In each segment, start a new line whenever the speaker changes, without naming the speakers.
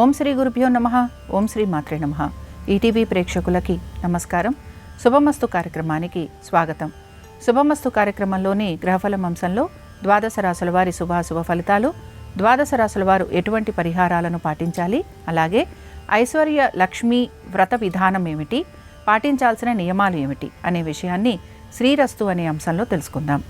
ఓం శ్రీ గురుభ్యో నమః. ఓం శ్రీ మాత్రే నమః. ఈటీవీ ప్రేక్షకులకి నమస్కారం. శుభమస్తు కార్యక్రమానికి స్వాగతం. శుభమస్తు కార్యక్రమంలోని గ్రహఫలం అంశంలో ద్వాదశ రాశుల వారి శుభాశుభ ఫలితాలు, ద్వాదశ రాశుల వారు ఎటువంటి పరిహారాలను పాటించాలి, అలాగే ఐశ్వర్య లక్ష్మీ వ్రత విధానం ఏమిటి, పాటించాల్సిన నియమాలు ఏమిటి అనే విషయాన్ని శ్రీరస్తు అనే అంశంలో తెలుసుకుందాం.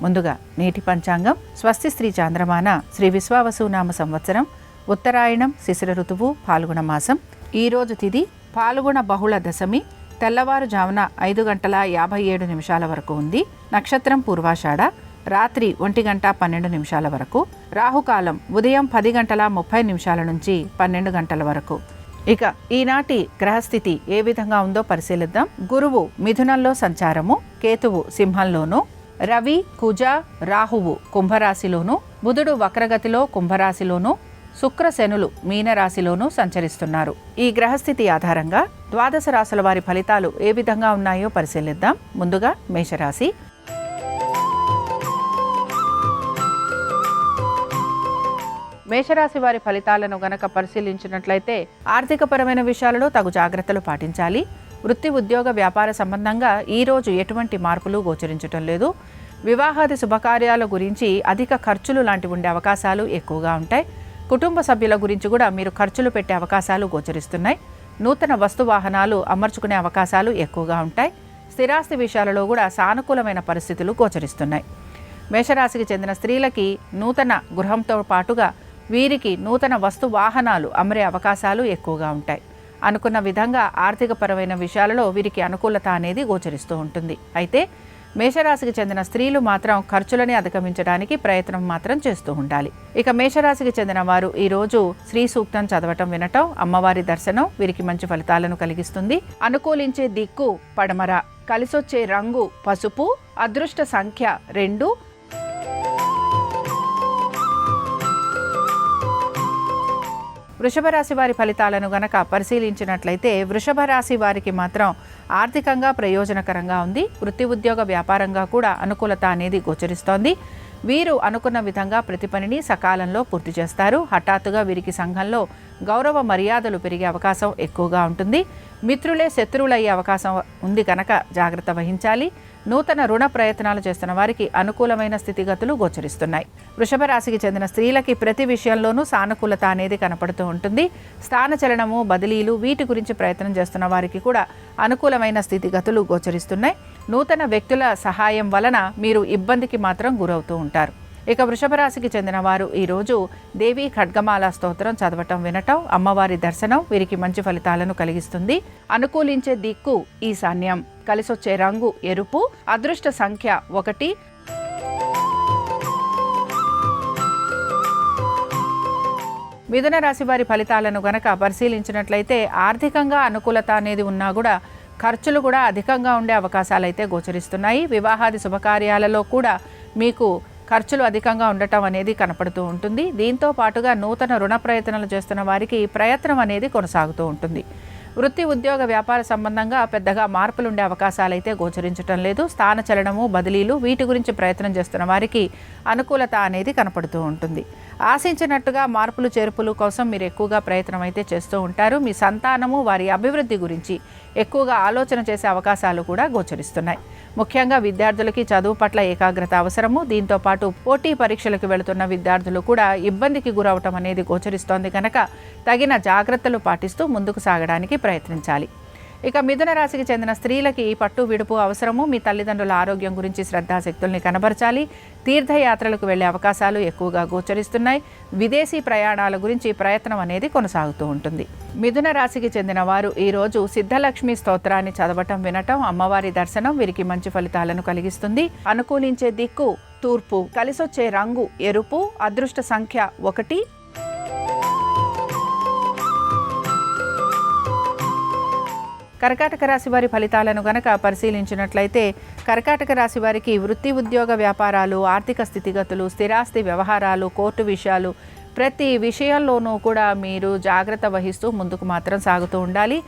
ముందుగా నేటి పంచాంగం. స్వస్తి శ్రీ చాంద్రమాన శ్రీ విశ్వావసునామ సంవత్సరం, ఉత్తరాయణం, శిశిర ఋతువు, పాల్గొన మాసం. ఈరోజు తిథి పాల్గొన బహుళ దశమి, తెల్లవారుజామున 5:57 వరకు ఉంది. నక్షత్రం పూర్వాషాఢ, రాత్రి 1:12 వరకు. రాహుకాలం ఉదయం 10:30 నుంచి 12 వరకు. ఇక ఈనాటి గ్రహస్థితి ఏ విధంగా ఉందో పరిశీలిద్దాం. గురువు మిథునంలో సంచారము, కేతువు సింహంలోను, రవి, కుజ, రాహువు కుంభరాశిలోను, బుధుడు వక్రగతిలో కుంభరాశిలోను, శుక్ర, శనులు మీనరాశిలోనూ సంచరిస్తున్నారు. ఈ గ్రహస్థితి ఆధారంగా ద్వాదశ రాశుల వారి ఫలితాలు ఏ విధంగా ఉన్నాయో పరిశీలిద్దాం. ముందుగా మేషరాశి. మేషరాశి వారి ఫలితాలను గనక పరిశీలించినట్లయితే ఆర్థికపరమైన విషయాలలో తగు జాగ్రత్తలు పాటించాలి. వృత్తి, ఉద్యోగ, వ్యాపార సంబంధంగా ఈరోజు ఎటువంటి మార్పులు గోచరించటం లేదు. వివాహాది శుభకార్యాల గురించి అధిక ఖర్చులు లాంటివి ఉండే అవకాశాలు ఎక్కువగా ఉంటాయి. కుటుంబ సభ్యుల గురించి కూడా మీరు ఖర్చులు పెట్టే అవకాశాలు గోచరిస్తున్నాయి. నూతన వస్తు వాహనాలు అమర్చుకునే అవకాశాలు ఎక్కువగా ఉంటాయి. స్థిరాస్తి విషయాలలో కూడా సానుకూలమైన పరిస్థితులు గోచరిస్తున్నాయి. మేషరాశికి చెందిన స్త్రీలకి నూతన గృహంతో పాటుగా వీరికి నూతన వస్తు వాహనాలు అమరే అవకాశాలు ఎక్కువగా ఉంటాయి. అనుకున్న విధంగా ఆర్థికపరమైన విషయాలలో వీరికి అనుకూలత అనేది గోచరిస్తూ ఉంటుంది. అయితే మేషరాశికి చెందిన స్త్రీలు మాత్రం ఖర్చులని అధిగమించడానికి ప్రయత్నం మాత్రం చేస్తూ ఉండాలి. ఇక మేషరాశికి చెందిన వారు ఈరోజు శ్రీ సూక్తం చదవటం, వినటం, అమ్మవారి దర్శనం వీరికి మంచి ఫలితాలను కలిగిస్తుంది. అనుకూలించే దిక్కు పడమర, కలిసొచ్చే రంగు పసుపు, అదృష్ట సంఖ్య 2. వృషభ రాశి వారి ఫలితాలను గనక పరిశీలించినట్లయితే వృషభ రాశి వారికి మాత్రం ఆర్థికంగా ప్రయోజనకరంగా ఉంది. వృత్తి, ఉద్యోగ, వ్యాపారంగా కూడా అనుకూలత అనేది గోచరిస్తోంది. వీరు అనుకున్న విధంగా ప్రతి పనిని సకాలంలో పూర్తి చేస్తారు. హఠాత్తుగా వీరికి సంఘంలో గౌరవ మర్యాదలు పెరిగే అవకాశం ఎక్కువగా ఉంటుంది. మిత్రులే శత్రువులయ్యే అవకాశం ఉంది కనుక జాగ్రత్త వహించాలి. నూతన రుణ ప్రయత్నాలు చేస్తున్న వారికి అనుకూలమైన స్థితిగతులు గోచరిస్తున్నాయి. వృషభ రాశికి చెందిన స్త్రీలకి ప్రతి విషయంలోనూ సానుకూలత అనేది కనపడుతూ ఉంటుంది. స్థానచలనము, బదిలీలు వీటి గురించి ప్రయత్నం చేస్తున్న వారికి కూడా అనుకూలమైన స్థితిగతులు గోచరిస్తున్నాయి. నూతన వ్యక్తుల సహాయం వలన మీరు ఇబ్బందికి మాత్రం గురవుతూ ఉంటారు. ఇక వృషభ రాశికి చెందిన వారు ఈరోజు దేవి ఖడ్గమాల స్తోత్రం చదవటం, వినటం, అమ్మవారి దర్శనం వీరికి మంచి ఫలితాలను కలిగిస్తుంది. అనుకూలించే దిక్కు ఈశాన్యం, కలిసొచ్చే రంగు ఎరుపు, అదృష్ట సంఖ్య 1. మిథున రాశి వారి ఫలితాలను గనక పరిశీలించినట్లయితే ఆర్థికంగా అనుకూలత అనేది ఉన్నా కూడా ఖర్చులు కూడా అధికంగా ఉండే అవకాశాలు అయితే గోచరిస్తున్నాయి. వివాహాది శుభకార్యాలలో కూడా మీకు ఖర్చులు అధికంగా ఉండటం అనేది కనపడుతూ ఉంటుంది. దీంతో పాటుగా నూతన రుణ ప్రయత్నాలు చేస్తున్న వారికి ప్రయత్నం అనేది కొనసాగుతూ ఉంటుంది. వృత్తి, ఉద్యోగ, వ్యాపార సంబంధంగా పెద్దగా మార్పులు ఉండే అవకాశాలు అయితే గోచరించడం లేదు. స్థానచలనము, బదిలీలు వీటి గురించి ప్రయత్నం చేస్తున్న వారికి అనుకూలత అనేది కనపడుతూ ఉంటుంది. ఆశించినట్టుగా మార్పులు, చేర్పులు కోసం మీరు ఎక్కువగా ప్రయత్నం అయితే చేస్తూ ఉంటారు. మీ సంతానము వారి అభివృద్ధి గురించి ఎక్కువగా ఆలోచన చేసే అవకాశాలు కూడా గోచరిస్తున్నాయి. ముఖ్యంగా విద్యార్థులకి చదువు పట్ల ఏకాగ్రత అవసరము. దీంతో పాటు పోటీ పరీక్షలకు వెళుతున్న విద్యార్థులు కూడా ఇబ్బందికి గురవటం అనేది గోచరిస్తోంది కనుక తగిన జాగ్రత్తలు పాటిస్తూ ముందుకు సాగడానికి ప్రయత్నించాలి. ఇక మిథున రాశికి చెందిన స్త్రీలకి పట్టు విడుపు అవసరము. మీ తల్లిదండ్రుల ఆరోగ్యం గురించి శ్రద్ధాశక్తుల్ని కనబరచాలి. తీర్థయాత్రలకు వెళ్లే అవకాశాలు ఎక్కువగా గోచరిస్తున్నాయి. విదేశీ ప్రయాణాల గురించి ప్రయత్నం అనేది కొనసాగుతూ ఉంటుంది. మిథున రాశికి చెందిన వారు ఈరోజు సిద్ధలక్ష్మి స్తోత్రాన్ని చదవటం, వినటం, అమ్మవారి దర్శనం వీరికి మంచి ఫలితాలను కలిగిస్తుంది. అనుకూలించే దిక్కు తూర్పు, కలిసొచ్చే రంగు ఎరుపు, అదృష్ట సంఖ్య 1. కర్కాటక రాశి వారి ఫలితాలను గనక పరిశీలించినట్లయితే కర్కాటక రాశి వారికి వృత్తి, ఉద్యోగ, వ్యాపారాలు, ఆర్థిక స్థితిగతులు, స్థిరాస్తి వ్యవహారాలు, కోర్టు విషయాలు ప్రతి విషయంలోనూ కూడా మీరు జాగ్రత్త వహిస్తూ ముందుకు మాత్రం సాగుతూ ఉండాలి.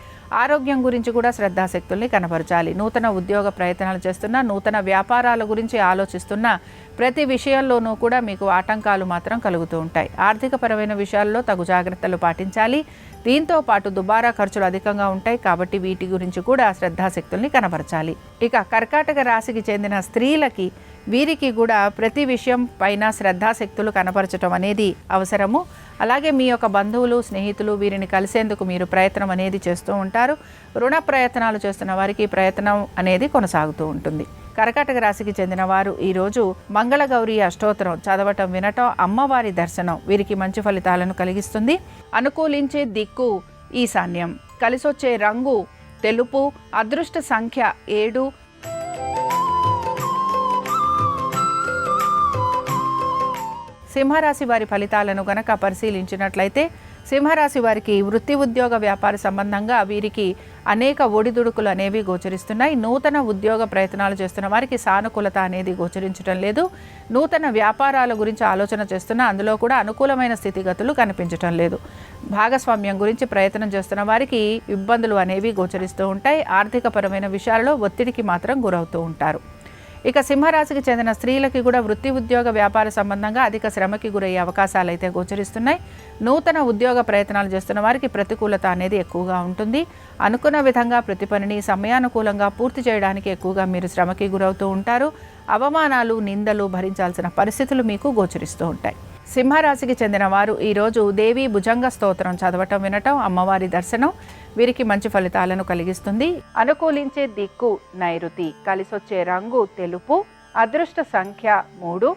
ఆరోగ్యం గురించి కూడా శ్రద్ధాశక్తుల్ని కనబరచాలి. నూతన ఉద్యోగ ప్రయత్నాలు చేస్తున్నా, నూతన వ్యాపారాల గురించి ఆలోచిస్తున్నా ప్రతి విషయంలోనూ కూడా మీకు ఆటంకాలు మాత్రం కలుగుతూ ఉంటాయి. ఆర్థికపరమైన విషయాల్లో తగు జాగ్రత్తలు పాటించాలి. దీంతో పాటు దుబారా ఖర్చులు అధికంగా ఉంటాయి కాబట్టి వీటి గురించి కూడా శ్రద్ధాశక్తుల్ని కనబరచాలి. ఇక కర్కాటక రాశికి చెందిన స్త్రీలకి వీరికి కూడా ప్రతి విషయం పైన శ్రద్ధాశక్తులు కనపరచడం అనేది అవసరము. అలాగే మీ యొక్క బంధువులు, స్నేహితులు వీరిని కలిసేందుకు మీరు ప్రయత్నం అనేది చేస్తూ ఉంటారు. రుణ ప్రయత్నాలు చేస్తున్న వారికి ప్రయత్నం అనేది కొనసాగుతూ ఉంటుంది. కర్కాటక రాశికి చెందిన వారు ఈరోజు మంగళగౌరి అష్టోత్తరం చదవటం, వినటం, అమ్మవారి దర్శనం వీరికి మంచి ఫలితాలను కలిగిస్తుంది. అనుకూలించే దిక్కు ఈశాన్యం, కలిసొచ్చే రంగు తెలుపు, అదృష్ట సంఖ్య 7. సింహరాశి వారి ఫలితాలను గనక పరిశీలించినట్లయితే సింహరాశి వారికి వృత్తి, ఉద్యోగ, వ్యాపార సంబంధంగా వీరికి అనేక ఒడిదుడుకులు అనేవి గోచరిస్తున్నాయి. నూతన ఉద్యోగ ప్రయత్నాలు చేస్తున్న వారికి సానుకూలత అనేది గోచరించడం లేదు. నూతన వ్యాపారాల గురించి ఆలోచన చేస్తున్నా అందులో కూడా అనుకూలమైన స్థితిగతులు కనిపించటం లేదు. భాగస్వామ్యం గురించి ప్రయత్నం చేస్తున్న వారికి ఇబ్బందులు అనేవి గోచరిస్తూ ఉంటాయి. ఆర్థికపరమైన విషయాలలో ఒత్తిడికి మాత్రం గురవుతూ ఉంటారు. ఇక సింహరాశికి చెందిన స్త్రీలకి కూడా వృత్తి, ఉద్యోగ, వ్యాపార సంబంధంగా అధిక శ్రమకి గురయ్యే అవకాశాలు అయితే గోచరిస్తున్నాయి. నూతన ఉద్యోగ ప్రయత్నాలు చేస్తున్న వారికి ప్రతికూలత అనేది ఎక్కువగా ఉంటుంది. అనుకున్న విధంగా ప్రతి పనిని సమయానుకూలంగా పూర్తి చేయడానికి ఎక్కువగా మీరు శ్రమకి గురవుతూ ఉంటారు. అవమానాలు, నిందలు భరించాల్సిన పరిస్థితులు మీకు గోచరిస్తూ ఉంటాయి. సింహరాశికి చెందిన వారు ఈరోజు దేవి భుజంగ స్తోత్రం చదవటం, వినటం, అమ్మవారి దర్శనం వీరికి మంచి ఫలితాలను కలిగిస్తుంది. అనుకూలించే దిక్కు నైరుతి, కలిసొచ్చే రంగు తెలుపు, అదృష్ట సంఖ్య 3.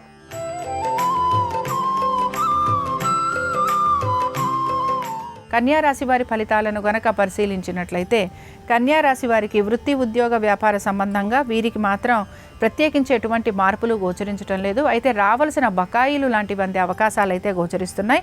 కన్యారాశి వారి ఫలితాలను గనక పరిశీలించినట్లయితే కన్యారాశి వారికి వృత్తి, ఉద్యోగ, వ్యాపార సంబంధంగా వీరికి మాత్రం ప్రత్యేకించి ఎటువంటి మార్పులు గోచరించడం లేదు. అయితే రావాల్సిన బకాయిలు లాంటివి అందే అవకాశాలు అయితే గోచరిస్తున్నాయి.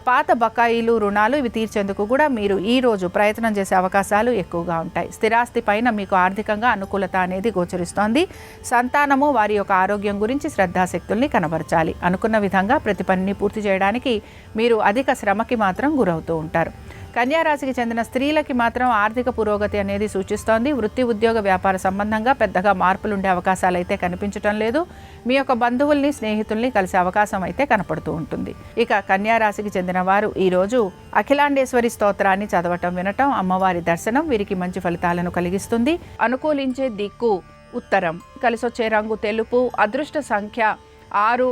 పాత బకాయిలు, రుణాలు ఇవి తీర్చేందుకు కూడా మీరు ఈరోజు ప్రయత్నం చేసే అవకాశాలు ఎక్కువగా ఉంటాయి. స్థిరాస్తి పైన మీకు ఆర్థికంగా అనుకూలత అనేది గోచరిస్తోంది. సంతానము, వారి యొక్క ఆరోగ్యం గురించి శ్రద్ధాశక్తుల్ని కనబరచాలి. అనుకున్న విధంగా ప్రతి పనిని పూర్తి చేయడానికి మీరు అధిక శ్రమకి మాత్రం గురవుతూ ఉంటారు. కన్యారాశికి చెందిన స్త్రీలకి మాత్రం ఆర్థిక పురోగతి అనేది సూచిస్తోంది. వృత్తి, ఉద్యోగ, వ్యాపార సంబంధంగా పెద్దగా మార్పులు ఉండే అవకాశాలు అయితే కనిపించడం లేదు. మీ యొక్క బంధువుల్ని, స్నేహితుల్ని కలిసే అవకాశం అయితే కనపడుతూ ఉంటుంది. ఇక కన్యారాశికి చెందిన వారు ఈరోజు అఖిలాండేశ్వరి స్తోత్రాన్ని చదవటం, వినటం, అమ్మవారి దర్శనం వీరికి మంచి ఫలితాలను కలిగిస్తుంది. అనుకూలించే దిక్కు ఉత్తరం, కలిసొచ్చే రంగు తెలుపు, అదృష్ట సంఖ్య 6.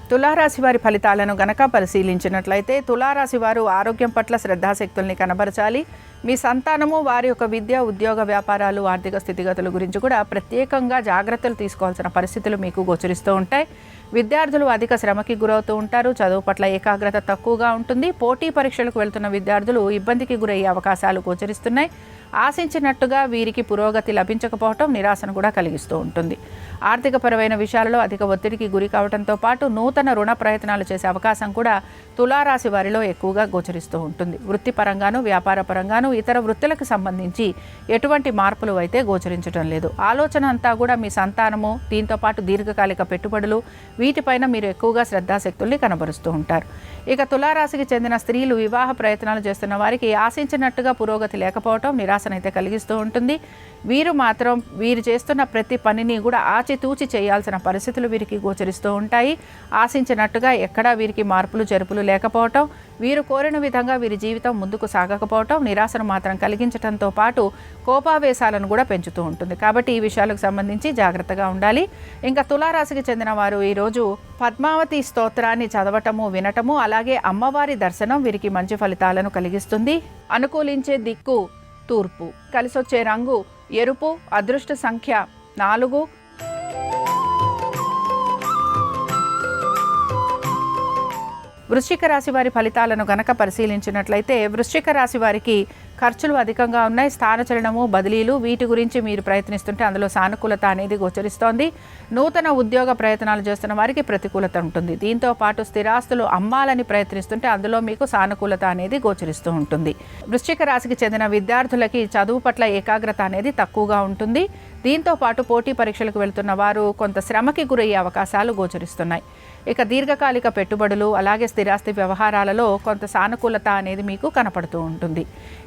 తులారాశి వారి ఫలితాలను గనక పరిశీలించినట్లయితే తులారాశి వారు ఆరోగ్యం పట్ల శ్రద్ధాశక్తుల్ని కనబరచాలి. మీ సంతానము, వారి యొక్క విద్య, ఉద్యోగ, వ్యాపారాలు, ఆర్థిక స్థితిగతుల గురించి కూడా ప్రత్యేకంగా జాగ్రత్తలు తీసుకోవాల్సిన పరిస్థితులు మీకు గోచరిస్తూ ఉంటాయి. విద్యార్థులు అధిక శ్రమకి గురవుతూ ఉంటారు. చదువు పట్ల ఏకాగ్రత తక్కువగా ఉంటుంది. పోటీ పరీక్షలకు వెళ్తున్న విద్యార్థులు ఇబ్బందికి గురయ్యే అవకాశాలు గోచరిస్తున్నాయి. ఆశించినట్టుగా వీరికి పురోగతి లభించకపోవటం నిరాశను కూడా కలిగిస్తూ ఉంటుంది. ఆర్థికపరమైన విషయాలలో అధిక ఒత్తిడికి గురి కావడంతో పాటు నూతన రుణ ప్రయత్నాలు చేసే అవకాశం కూడా తులారాశి వారిలో ఎక్కువగా గోచరిస్తూ ఉంటుంది. వృత్తిపరంగాను, వ్యాపార పరంగాను, ఇతర వృత్తులకు సంబంధించి ఎటువంటి మార్పులు అయితే గోచరించడం లేదు. ఆలోచన అంతా కూడా మీ సంతానము, దీంతో పాటు దీర్ఘకాలిక పెట్టుబడులు వీటిపైన మీరు ఎక్కువగా శ్రద్ధాశక్తుల్ని కనబరుస్తూ ఉంటారు. ఇక తులారాశికి చెందిన స్త్రీలు వివాహ ప్రయత్నాలు చేస్తున్న వారికి ఆశించినట్టుగా పురోగతి లేకపోవటం నిరాశనైతే కలిగిస్తూ ఉంటుంది. వీరు మాత్రం వీరు చేస్తున్న ప్రతి పనిని కూడా ఆచితూచి చేయాల్సిన పరిస్థితులు వీరికి గోచరిస్తూ ఉంటాయి. ఆశించినట్టుగా ఎక్కడా వీరికి మార్పులు, జరుపులు లేకపోవటం, వీరు కోరిన విధంగా వీరి జీవితం ముందుకు సాగకపోవటం నిరాశను మాత్రం కలిగించడంతో పాటు కోపావేశాలను కూడా పెంచుతూ ఉంటుంది. కాబట్టి ఈ విషయాలకు సంబంధించి జాగ్రత్తగా ఉండాలి. ఇంకా తులారాశికి చెందిన వారు ఈరోజు పద్మావతి స్తోత్రాన్ని చదవటము, వినటము, అలాగే అమ్మవారి దర్శనం వీరికి మంచి ఫలితాలను కలిగిస్తుంది. అనుకూలించే దిక్కు తూర్పు, కలిసొచ్చే రంగు ఎరుపు, అదృష్ట సంఖ్య 4. వృశ్చిక రాశి వారి ఫలితాలను గనక పరిశీలించినట్లయితే వృశ్చిక రాశి వారికి ఖర్చులు అధికంగా ఉన్నాయి. స్థానచలనము, బదిలీలు వీటి గురించి మీరు ప్రయత్నిస్తుంటే అందులో సానుకూలత అనేది గోచరిస్తోంది. నూతన ఉద్యోగ ప్రయత్నాలు చేస్తున్న వారికి ప్రతికూలత ఉంటుంది. దీంతో పాటు స్థిరాస్తులు అమ్మాలని ప్రయత్నిస్తుంటే అందులో మీకు సానుకూలత అనేది గోచరిస్తూ ఉంటుంది. వృశ్చిక రాశికి చెందిన విద్యార్థులకి చదువు పట్ల ఏకాగ్రత అనేది తక్కువగా ఉంటుంది. దీంతో పాటు పోటీ పరీక్షలకు వెళ్తున్న వారు కొంత శ్రమకి గురయ్యే అవకాశాలు గోచరిస్తున్నాయి. ఇక దీర్ఘకాలిక పెట్టుబడులు అలాగే స్థిరాస్తి వ్యవహారాలలో కొంత సానుకూలత అనేది మీకు కనపడుతూ ఉంటుంది.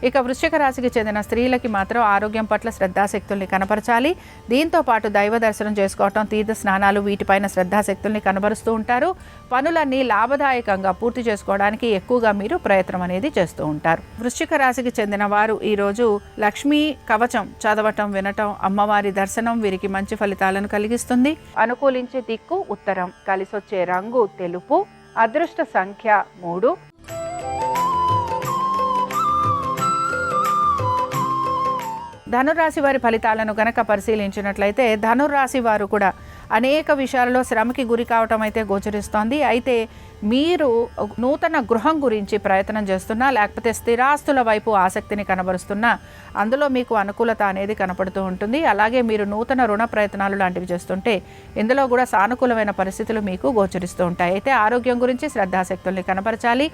ఇక వృశ్చిక రాశికి చెందిన స్త్రీలకి మాత్రం ఆరోగ్యం పట్ల శ్రద్ధాశక్తుల్ని కనపరచాలి. దీంతో పాటు దైవ దర్శనం చేసుకోవటం, తీర్థ స్నానాలు వీటిపైన శ్రద్ధాశక్తుల్ని కనబరుస్తూ ఉంటారు. పనులన్నీ లాభదాయకంగా పూర్తి చేసుకోవడానికి ఎక్కువగా మీరు ప్రయత్నం అనేది చేస్తూ ఉంటారు. వృశ్చిక రాశికి చెందిన వారు ఈరోజు లక్ష్మీ కవచం చదవటం, వినటం, అమ్మవారి దర్శనం వీరికి మంచి ఫలితాలను కలిగిస్తుంది. అనుకూలించే దిక్కు ఉత్తరం, కలిసొచ్చే రంగు తెలుపు, అదృష్ట సంఖ్య 3. ధనురాశి వారి ఫలితాలను గనక పరిశీలించినట్లయితే ధనురాశి వారు కూడా అనేక విషయాలలో శ్రమకి గురి కావటం అయితే గోచరిస్తోంది. అయితే మీరు నూతన గృహం గురించి ప్రయత్నం చేస్తున్నా లేకపోతే స్థిరాస్తుల వైపు ఆసక్తిని కనబరుస్తున్నా అందులో మీకు అనుకూలత అనేది కనపడుతూ ఉంటుంది. అలాగే మీరు నూతన రుణ ప్రయత్నాలు లాంటివి చేస్తుంటే ఇందులో కూడా సానుకూలమైన పరిస్థితులు మీకు గోచరిస్తూ ఉంటాయి. అయితే ఆరోగ్యం గురించి శ్రద్ధాశక్తుల్ని కనపరచాలి.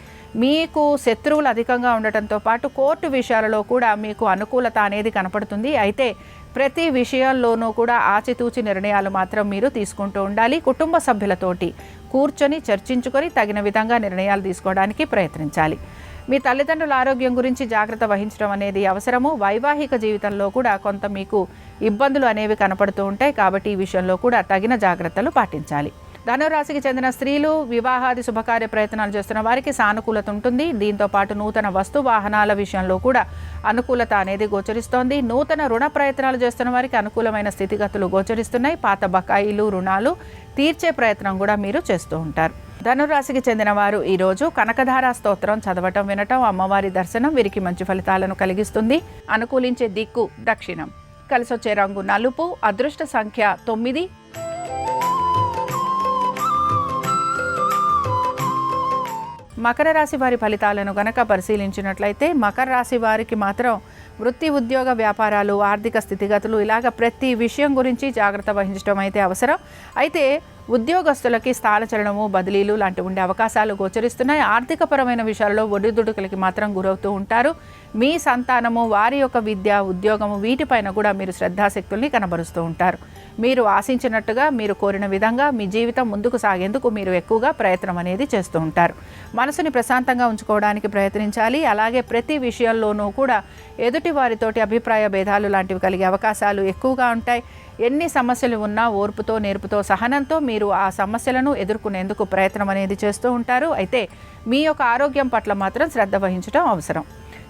మీకు శత్రువులు అధికంగా ఉండటంతో పాటు కోర్టు విషయాలలో కూడా మీకు అనుకూలత అనేది కనపడుతుంది. అయితే ప్రతి విషయాల్లోనూ కూడా ఆచితూచి నిర్ణయాలు మాత్రం మీరు తీసుకుంటూ ఉండాలి. కుటుంబ సభ్యులతోటి కూర్చొని చర్చించుకొని తగిన విధంగా నిర్ణయాలు తీసుకోవడానికి ప్రయత్నించాలి. మీ తల్లిదండ్రుల ఆరోగ్యం గురించి జాగ్రత్త వహించడం అనేది అవసరము. వైవాహిక జీవితంలో కూడా కొంత మీకు ఇబ్బందులు అనేవి కనపడుతూ ఉంటాయి. కాబట్టి ఈ విషయంలో కూడా తగిన జాగ్రత్తలు పాటించాలి. ధనురాశికి చెందిన స్త్రీలు వివాహాది శుభకార్య ప్రయత్నాలు చేస్తున్న వారికి సానుకూలత ఉంటుంది. దీంతో పాటు నూతన వస్తు వాహనాల విషయంలో కూడా అనుకూలత అనేది గోచరిస్తోంది. నూతన రుణ ప్రయత్నాలు చేస్తున్న వారికి అనుకూలమైన స్థితిగతులు గోచరిస్తున్నాయి. పాత బకాయిలు, రుణాలు తీర్చే ప్రయత్నం కూడా మీరు చేస్తూ ఉంటారు. ధనురాశికి చెందిన వారు ఈరోజు కనకధార స్తోత్రం చదవటం, వినటం, అమ్మవారి దర్శనం వీరికి మంచి ఫలితాలను కలిగిస్తుంది. అనుకూలించే దిక్కు దక్షిణం, కలిసొచ్చే రంగు నలుపు, అదృష్ట సంఖ్య 9. మకర రాశి వారి ఫలితాలను గనక పరిశీలించినట్లయితే మకర రాశి వారికి మాత్రం వృత్తి, ఉద్యోగ, వ్యాపారాలు, ఆర్థిక స్థితిగతులు ఇలాగ ప్రతి విషయం గురించి జాగ్రత్త వహించడం అయితే అవసరం. అయితే ఉద్యోగస్తులకి స్థానచలనము, బదిలీలు లాంటివి ఉండే అవకాశాలు గోచరిస్తున్నాయి. ఆర్థికపరమైన విషయాల్లో ఒడిదుడుకులకి మాత్రం గురవుతూ ఉంటారు. మీ సంతానము, వారి యొక్క విద్య, ఉద్యోగము వీటిపైన కూడా మీరు శ్రద్ధాశక్తుల్ని కనబరుస్తూ ఉంటారు. మీరు ఆశించినట్టుగా, మీరు కోరిన విధంగా మీ జీవితం ముందుకు సాగేందుకు మీరు ఎక్కువగా ప్రయత్నం అనేది చేస్తూ ఉంటారు. మనసుని ప్రశాంతంగా ఉంచుకోవడానికి ప్రయత్నించాలి. అలాగే ప్రతి విషయంలోనూ కూడా ఎదుటి వారితోటి అభిప్రాయ భేదాలు లాంటివి కలిగే అవకాశాలు ఎక్కువగా ఉంటాయి. ఎన్ని సమస్యలు ఉన్నా ఓర్పుతో, నేర్పుతో, సహనంతో మీరు ఆ సమస్యలను ఎదుర్కొనేందుకు ప్రయత్నం అనేది చేస్తూ ఉంటారు. అయితే మీ యొక్క ఆరోగ్యం పట్ల మాత్రం శ్రద్ధ వహించడం అవసరం.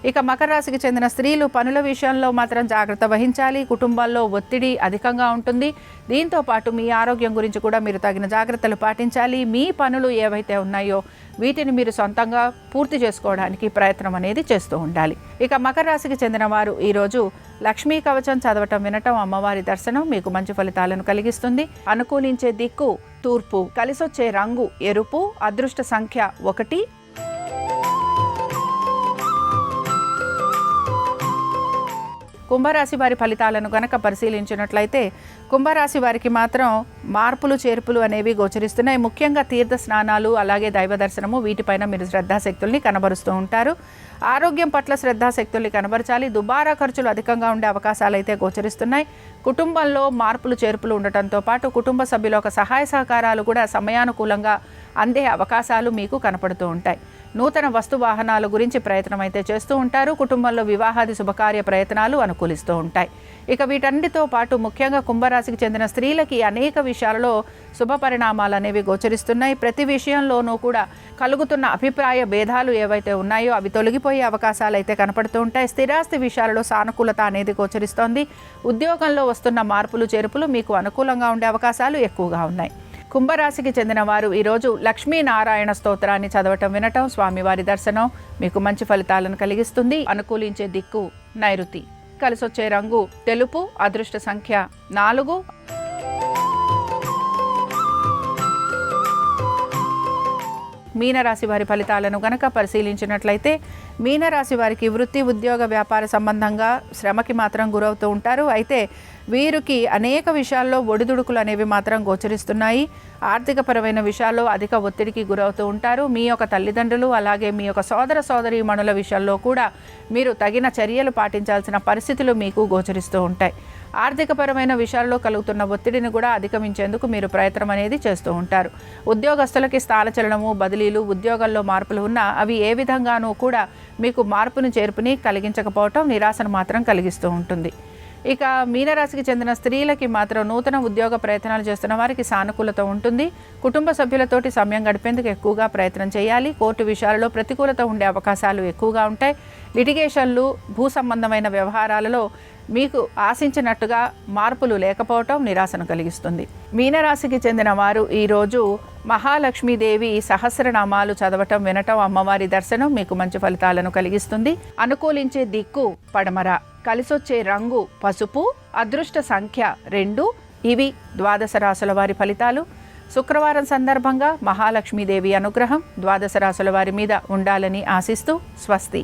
ఇక మకర రాశికి చెందిన స్త్రీలు పనుల విషయంలో మాత్రం జాగ్రత్త వహించాలి. కుటుంబాల్లో ఒత్తిడి అధికంగా ఉంటుంది. దీంతో పాటు మీ ఆరోగ్యం గురించి కూడా మీరు తగిన జాగ్రత్తలు పాటించాలి. మీ పనులు ఏవైతే ఉన్నాయో వీటిని మీరు సొంతంగా పూర్తి చేసుకోవడానికి ప్రయత్నం అనేది చేస్తూ ఉండాలి. ఇక మకర రాశికి చెందిన వారు ఈరోజు లక్ష్మీ కవచం చదవటం, వినటం, అమ్మవారి దర్శనం మీకు మంచి ఫలితాలను కలిగిస్తుంది. అనుకూలించే దిక్కు తూర్పు, కలిసొచ్చే రంగు ఎరుపు, అదృష్ట సంఖ్య 1. కుంభరాశి వారి ఫలితాలను గనక పరిశీలించినట్లయితే కుంభరాశి వారికి మాత్రం మార్పులు, చేర్పులు అనేవి గోచరిస్తున్నాయి. ముఖ్యంగా తీర్థ స్నానాలు అలాగే దైవ దర్శనము వీటిపైన మీరు శ్రద్ధాశక్తుల్ని కనబరుస్తూ ఉంటారు. ఆరోగ్యం పట్ల శ్రద్ధాశక్తుల్ని కనబరచాలి. దుబారా ఖర్చులు అధికంగా ఉండే అవకాశాలు అయితే గోచరిస్తున్నాయి. కుటుంబంలో మార్పులు, చేర్పులు ఉండటంతో పాటు కుటుంబ సభ్యుల యొక్క సహాయ సహకారాలు కూడా సమయానుకూలంగా అందే అవకాశాలు మీకు కనపడుతూ ఉంటాయి. నూతన వస్తు వాహనాల గురించి ప్రయత్నం అయితే చేస్తూ ఉంటారు. కుటుంబంలో వివాహాది శుభకార్య ప్రయత్నాలు అనుకూలిస్తూ ఉంటాయి. ఇక వీటన్నిటితో పాటు ముఖ్యంగా కుంభరాశికి చెందిన స్త్రీలకి అనేక విషయాలలో శుభ పరిణామాలు అనేవి గోచరిస్తున్నాయి. ప్రతి విషయంలోనూ కూడా కలుగుతున్న అభిప్రాయ భేదాలు ఏవైతే ఉన్నాయో అవి తొలగిపోయే అవకాశాలు అయితే కనపడుతూ ఉంటాయి. స్థిరాస్తి విషయాలలో సానుకూలత అనేది గోచరిస్తోంది. ఉద్యోగంలో వస్తున్న మార్పులు, చేర్పులు మీకు అనుకూలంగా ఉండే అవకాశాలు ఎక్కువగా ఉన్నాయి. కుంభరాశికి చెందిన వారు ఈరోజు లక్ష్మీనారాయణ స్తోత్రాన్ని చదవటం, వినటం, స్వామివారి దర్శనం మీకు మంచి ఫలితాలను కలిగిస్తుంది. అనుకూలించే దిక్కు నైరుతి, కలిసొచ్చే రంగు తెలుపు, అదృష్ట సంఖ్య 4. మీనరాశి వారి ఫలితాలను గనక పరిశీలించినట్లయితే మీనరాశి వారికి వృత్తి ఉద్యోగ వ్యాపార సంబంధంగా శ్రమకి మాత్రం గురవుతూ ఉంటారు. అయితే వీరికి అనేక విషయాల్లో ఒడిదుడుకులు అనేవి మాత్రం గోచరిస్తున్నాయి. ఆర్థికపరమైన విషయాల్లో అధిక ఒత్తిడికి గురవుతూ ఉంటారు. మీ యొక్క తల్లిదండ్రులు అలాగే మీ యొక్క సోదర సోదరీమణుల విషయాల్లో కూడా మీరు తగిన చర్యలు పాటించాల్సిన పరిస్థితులు మీకు గోచరిస్తూ ఉంటాయి. ఆర్థికపరమైన విషయాల్లో కలుగుతున్న ఒత్తిడిని కూడా అధిగమించేందుకు మీరు ప్రయత్నం అనేది చేస్తూ ఉంటారు. ఉద్యోగస్తులకి స్థానచలనము, బదిలీలు, ఉద్యోగాల్లో మార్పులు ఉన్నా అవి ఏ విధంగానూ కూడా మీకు మార్పును చేర్పుని కలిగించకపోవటం నిరాశను మాత్రం కలిగిస్తూ ఉంటుంది. ఇక మీనరాశికి చెందిన స్త్రీలకి మాత్రం నూతన ఉద్యోగ ప్రయత్నాలు చేస్తున్న వారికి సానుకూలత ఉంటుంది. కుటుంబ సభ్యులతోటి సమయం గడిపేందుకు ఎక్కువగా ప్రయత్నం చేయాలి. కోర్టు విషయాలలో ప్రతికూలత ఉండే అవకాశాలు ఎక్కువగా ఉంటాయి. లిటిగేషన్లు, భూ సంబంధమైన వ్యవహారాలలో మీకు ఆశించినట్టుగా మార్పులు లేకపోవటం నిరాశను కలిగిస్తుంది. మీనరాశికి చెందిన వారు ఈరోజు మహాలక్ష్మీదేవి సహస్రనామాలు చదవటం, వినటం, అమ్మవారి దర్శనం మీకు మంచి ఫలితాలను కలిగిస్తుంది. అనుకూలించే దిక్కు పడమర, కలిసొచ్చే రంగు పసుపు, అదృష్ట సంఖ్య 2. ఇవి ద్వాదశ రాశుల వారి ఫలితాలు. శుక్రవారం సందర్భంగా మహాలక్ష్మీదేవి అనుగ్రహం ద్వాదశ రాశుల వారి మీద ఉండాలని ఆశిస్తూ స్వస్తి.